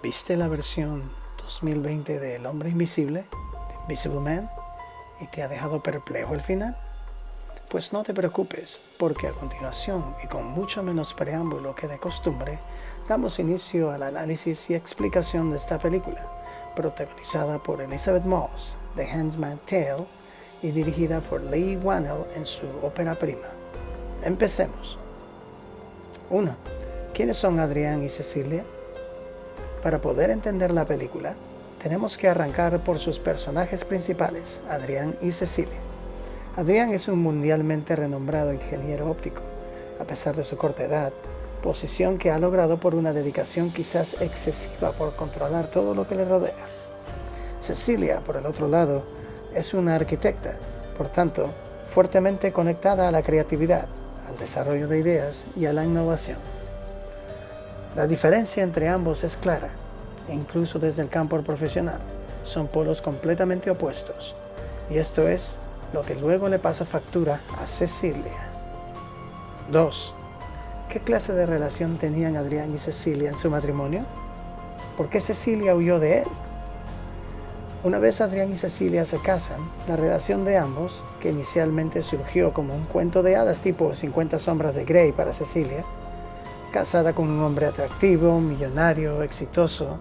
¿Viste la versión 2020 de El Hombre Invisible, The Invisible Man, y te ha dejado perplejo el final? Pues no te preocupes, porque a continuación, y con mucho menos preámbulo que de costumbre, damos inicio al análisis y explicación de esta película, protagonizada por Elizabeth Moss, The Handmaid's Tale, y dirigida por Leigh Whannell en su ópera prima. Empecemos. 1. ¿Quiénes son Adrián y Cecilia? Para poder entender la película, tenemos que arrancar por sus personajes principales, Adrián y Cecilia. Adrián es un mundialmente renombrado ingeniero óptico, a pesar de su corta edad, posición que ha logrado por una dedicación quizás excesiva por controlar todo lo que le rodea. Cecilia, por el otro lado, es una arquitecta, por tanto, fuertemente conectada a la creatividad, al desarrollo de ideas y a la innovación. La diferencia entre ambos es clara, e incluso desde el campo profesional, son polos completamente opuestos, y esto es lo que luego le pasa factura a Cecilia. 2. ¿Qué clase de relación tenían Adrián y Cecilia en su matrimonio? ¿Por qué Cecilia huyó de él? Una vez Adrián y Cecilia se casan, la relación de ambos, que inicialmente surgió como un cuento de hadas tipo 50 sombras de Grey para Cecilia, casada con un hombre atractivo, millonario, exitoso,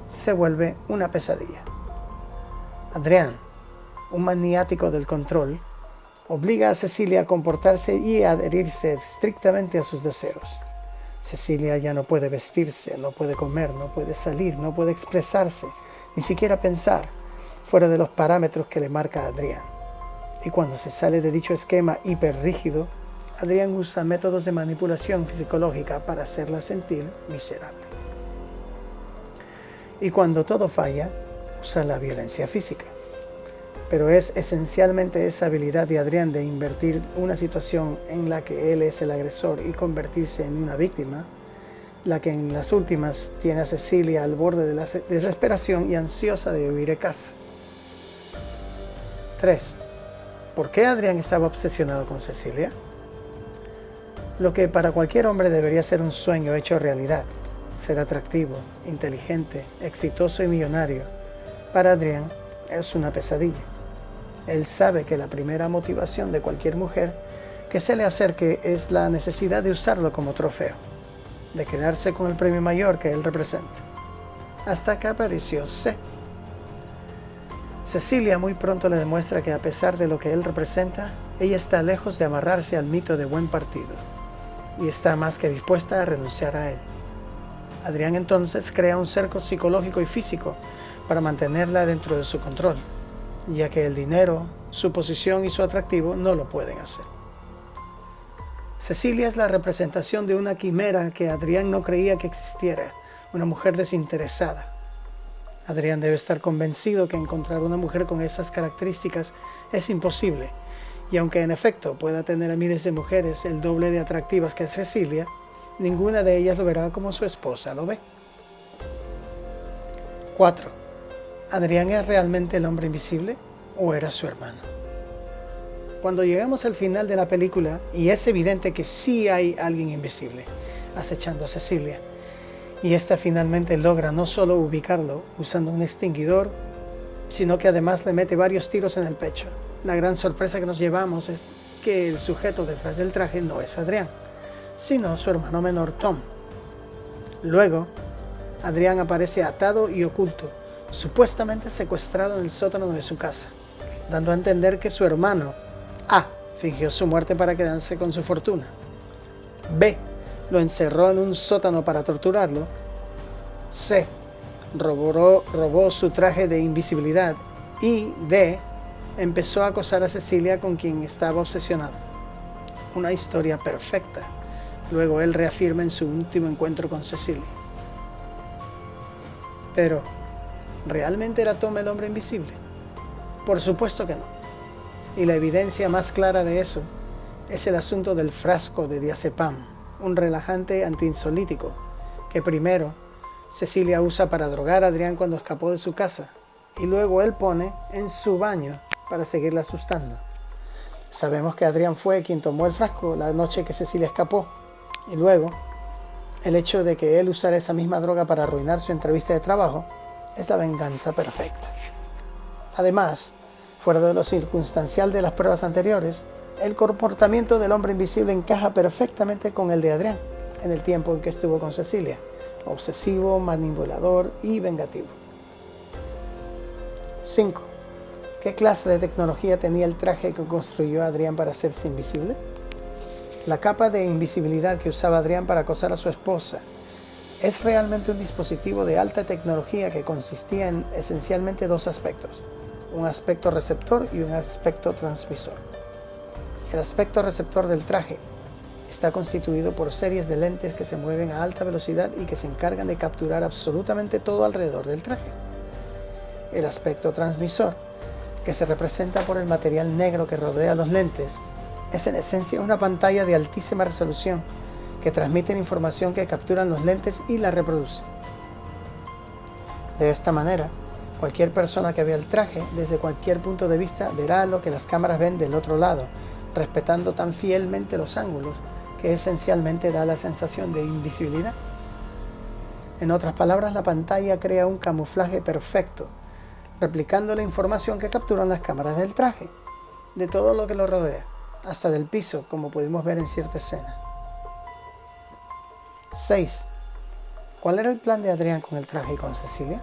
se vuelve una pesadilla. Adrián, un maniático del control, obliga a Cecilia a comportarse y a adherirse estrictamente a sus deseos. Cecilia ya no puede vestirse, no puede comer, no puede salir, no puede expresarse, ni siquiera pensar, fuera de los parámetros que le marca Adrián. Y cuando se sale de dicho esquema hiperrígido, Adrián usa métodos de manipulación psicológica para hacerla sentir miserable. Y cuando todo falla, usa la violencia física. Pero es esencialmente esa habilidad de Adrián de invertir una situación en la que él es el agresor y convertirse en una víctima, la que en las últimas tiene a Cecilia al borde de la desesperación y ansiosa de huir de casa. 3. ¿Por qué Adrián estaba obsesionado con Cecilia? Lo que para cualquier hombre debería ser un sueño hecho realidad, ser atractivo, inteligente, exitoso y millonario, para Adrián es una pesadilla. Él sabe que la primera motivación de cualquier mujer que se le acerque es la necesidad de usarlo como trofeo, de quedarse con el premio mayor que él representa. Hasta que apareció C. Cecilia muy pronto le demuestra que a pesar de lo que él representa, ella está lejos de amarrarse al mito de buen partido, y está más que dispuesta a renunciar a él. Adrián entonces crea un cerco psicológico y físico para mantenerla dentro de su control, ya que el dinero, su posición y su atractivo no lo pueden hacer. Cecilia es la representación de una quimera que Adrián no creía que existiera, una mujer desinteresada. Adrián debe estar convencido que encontrar una mujer con esas características es imposible, y aunque en efecto pueda tener a miles de mujeres el doble de atractivas que Cecilia, ninguna de ellas lo verá como su esposa lo ve. 4. ¿Adrián es realmente el hombre invisible o era su hermano? Cuando llegamos al final de la película, y es evidente que sí hay alguien invisible acechando a Cecilia, y ésta finalmente logra no solo ubicarlo usando un extinguidor, sino que además le mete varios tiros en el pecho. La gran sorpresa que nos llevamos es que el sujeto detrás del traje no es Adrián, sino su hermano menor Tom. Luego, Adrián aparece atado y oculto, supuestamente secuestrado en el sótano de su casa, dando a entender que su hermano A fingió su muerte para quedarse con su fortuna, B lo encerró en un sótano para torturarlo, C robó su traje de invisibilidad y D empezó a acosar a Cecilia, con quien estaba obsesionado. Una historia perfecta. Luego él reafirma en su último encuentro con Cecilia. Pero, ¿realmente era Tom el hombre invisible? Por supuesto que no. Y la evidencia más clara de eso es el asunto del frasco de diazepam, un relajante antiinsolítico, que primero Cecilia usa para drogar a Adrián cuando escapó de su casa, y luego él pone en su baño para seguirla asustando. Sabemos que Adrián fue quien tomó el frasco la noche que Cecilia escapó, y luego El hecho de que él usara esa misma droga para arruinar su entrevista de trabajo es la venganza perfecta. Además, fuera de lo circunstancial de las pruebas anteriores, el comportamiento del hombre invisible encaja perfectamente con el de Adrián en el tiempo en que estuvo con Cecilia: obsesivo, manipulador y vengativo. 5. ¿Qué clase de tecnología tenía el traje que construyó Adrián para hacerse invisible? La capa de invisibilidad que usaba Adrián para acosar a su esposa es realmente un dispositivo de alta tecnología que consistía en esencialmente dos aspectos: un aspecto receptor y un aspecto transmisor. El aspecto receptor del traje está constituido por series de lentes que se mueven a alta velocidad y que se encargan de capturar absolutamente todo alrededor del traje. El aspecto transmisor, que se representa por el material negro que rodea los lentes, es en esencia una pantalla de altísima resolución que transmite la información que capturan los lentes y la reproduce. De esta manera, cualquier persona que vea el traje desde cualquier punto de vista verá lo que las cámaras ven del otro lado, respetando tan fielmente los ángulos que esencialmente da la sensación de invisibilidad. En otras palabras, la pantalla crea un camuflaje perfecto, replicando la información que capturan las cámaras del traje, de todo lo que lo rodea, hasta del piso, como pudimos ver en cierta escena. 6. ¿Cuál era el plan de Adrián con el traje y con Cecilia?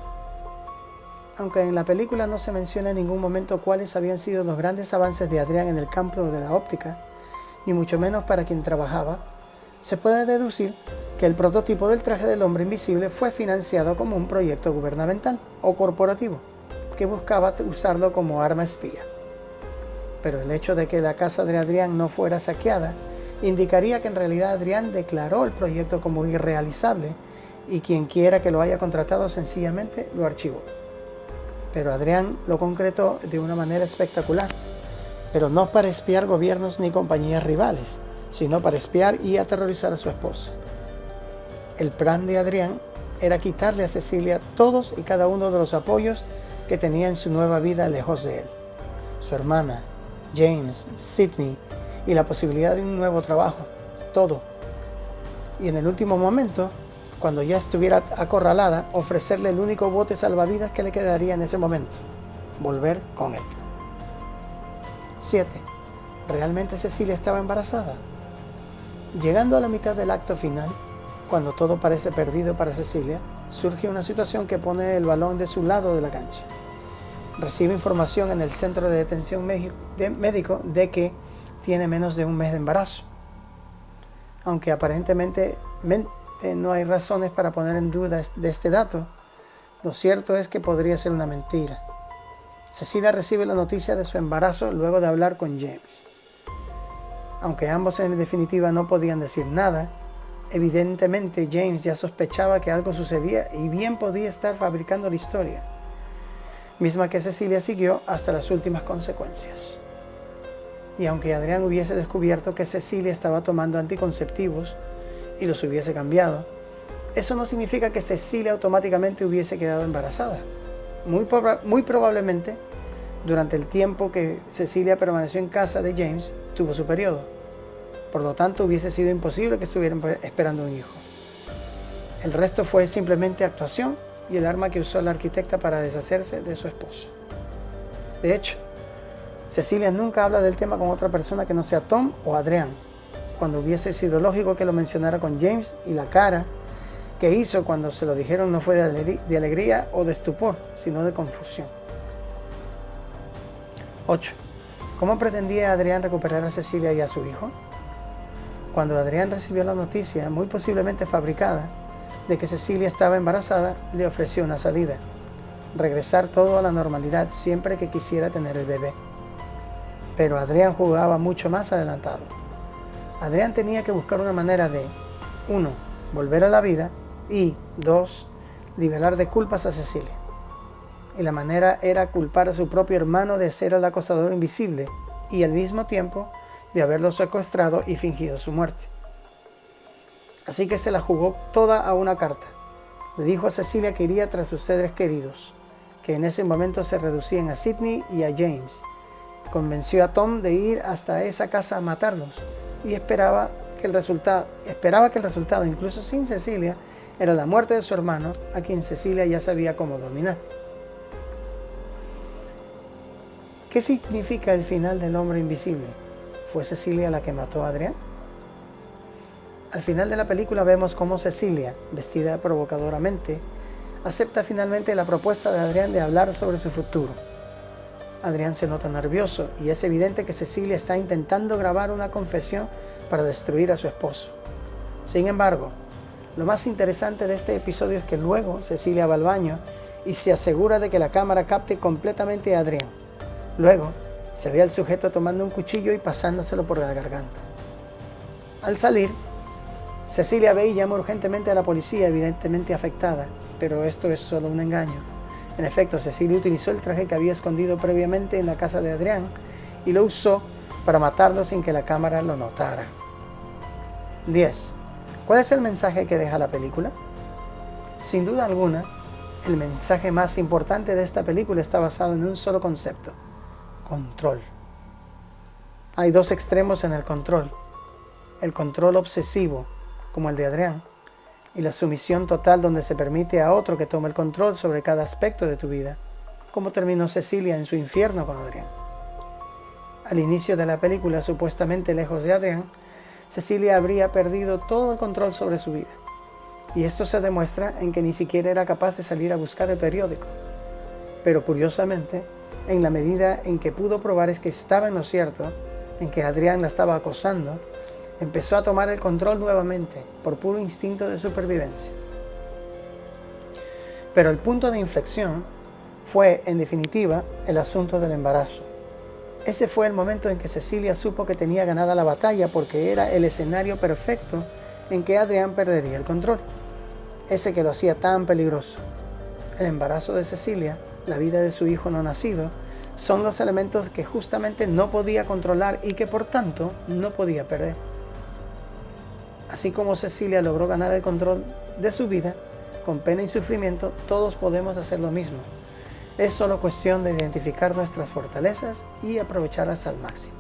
Aunque en la película no se menciona en ningún momento cuáles habían sido los grandes avances de Adrián en el campo de la óptica, ni mucho menos para quien trabajaba, se puede deducir que el prototipo del traje del hombre invisible fue financiado como un proyecto gubernamental o corporativo que buscaba usarlo como arma espía. Pero el hecho de que la casa de Adrián no fuera saqueada indicaría que en realidad Adrián declaró el proyecto como irrealizable y quien quiera que lo haya contratado sencillamente lo archivó. Pero Adrián lo concretó de una manera espectacular, pero no para espiar gobiernos ni compañías rivales, sino para espiar y aterrorizar a su esposa. El plan de Adrián era quitarle a Cecilia todos y cada uno de los apoyos que tenía en su nueva vida lejos de él: su hermana, James, Sidney y la posibilidad de un nuevo trabajo, todo. Y en el último momento, cuando ya estuviera acorralada, ofrecerle el único bote salvavidas que le quedaría en ese momento: volver con él. 7. ¿Realmente Cecilia estaba embarazada? Llegando a la mitad del acto final, cuando todo parece perdido para Cecilia, surge una situación que pone el balón de su lado de la cancha. Recibe información en el centro de detención médico de que tiene menos de un mes de embarazo. Aunque aparentemente no hay razones para poner en duda de este dato, lo cierto es que podría ser una mentira. Cecilia recibe la noticia de su embarazo luego de hablar con James. Aunque ambos en definitiva no podían decir nada, evidentemente James ya sospechaba que algo sucedía y bien podía estar fabricando la historia, misma que Cecilia siguió hasta las últimas consecuencias. Y aunque Adrián hubiese descubierto que Cecilia estaba tomando anticonceptivos y los hubiese cambiado, eso no significa que Cecilia automáticamente hubiese quedado embarazada. Muy probablemente, durante el tiempo que Cecilia permaneció en casa de James, tuvo su periodo. Por lo tanto, hubiese sido imposible que estuvieran esperando un hijo. El resto fue simplemente actuación y el arma que usó la arquitecta para deshacerse de su esposo. De hecho, Cecilia nunca habla del tema con otra persona que no sea Tom o Adrián, cuando hubiese sido lógico que lo mencionara con James, y la cara que hizo cuando se lo dijeron no fue de alegría o de estupor, sino de confusión. 8. ¿Cómo pretendía Adrián recuperar a Cecilia y a su hijo? Cuando Adrián recibió la noticia, muy posiblemente fabricada, de que Cecilia estaba embarazada, le ofreció una salida: regresar todo a la normalidad siempre que quisiera tener el bebé. Pero Adrián jugaba mucho más adelantado. Adrián tenía que buscar una manera de 1. Volver a la vida y 2. liberar de culpas a Cecilia. Y la manera era culpar a su propio hermano de ser el acosador invisible y al mismo tiempo de haberlo secuestrado y fingido su muerte. Así que se la jugó toda a una carta. Le dijo a Cecilia que iría tras sus seres queridos, que en ese momento se reducían a Sidney y a James. Convenció a Tom de ir hasta esa casa a matarlos y esperaba esperaba que el resultado, incluso sin Cecilia, era la muerte de su hermano, a quien Cecilia ya sabía cómo dominar. ¿Qué significa el final del hombre invisible? ¿Fue Cecilia la que mató a Adrián? Al final de la película vemos cómo Cecilia, vestida provocadoramente, acepta finalmente la propuesta de Adrián de hablar sobre su futuro. Adrián se nota nervioso y es evidente que Cecilia está intentando grabar una confesión para destruir a su esposo. Sin embargo, lo más interesante de este episodio es que luego Cecilia va al baño y se asegura de que la cámara capte completamente a Adrián. Luego, se ve al sujeto tomando un cuchillo y pasándoselo por la garganta. Al salir, Cecilia ve y llama urgentemente a la policía, evidentemente afectada, pero esto es solo un engaño. En efecto, Cecilia utilizó el traje que había escondido previamente en la casa de Adrián y lo usó para matarlo sin que la cámara lo notara. 10. ¿Cuál es el mensaje que deja la película? Sin duda alguna, el mensaje más importante de esta película está basado en un solo concepto: control. Hay dos extremos en el control: el control obsesivo, como el de Adrián, y la sumisión total, donde se permite a otro que tome el control sobre cada aspecto de tu vida, como terminó Cecilia en su infierno con Adrián. Al inicio de la película, supuestamente lejos de Adrián, Cecilia habría perdido todo el control sobre su vida, y esto se demuestra en que ni siquiera era capaz de salir a buscar el periódico. Pero curiosamente, en la medida en que pudo probar es que estaba en lo cierto, en que Adrián la estaba acosando, empezó a tomar el control nuevamente, por puro instinto de supervivencia. Pero el punto de inflexión fue, en definitiva, el asunto del embarazo. Ese fue el momento en que Cecilia supo que tenía ganada la batalla, porque era el escenario perfecto en que Adrián perdería el control, ese que lo hacía tan peligroso. El embarazo de Cecilia, la vida de su hijo no nacido, son los elementos que justamente no podía controlar y que por tanto no podía perder. Así como Cecilia logró ganar el control de su vida, con pena y sufrimiento, todos podemos hacer lo mismo. Es solo cuestión de identificar nuestras fortalezas y aprovecharlas al máximo.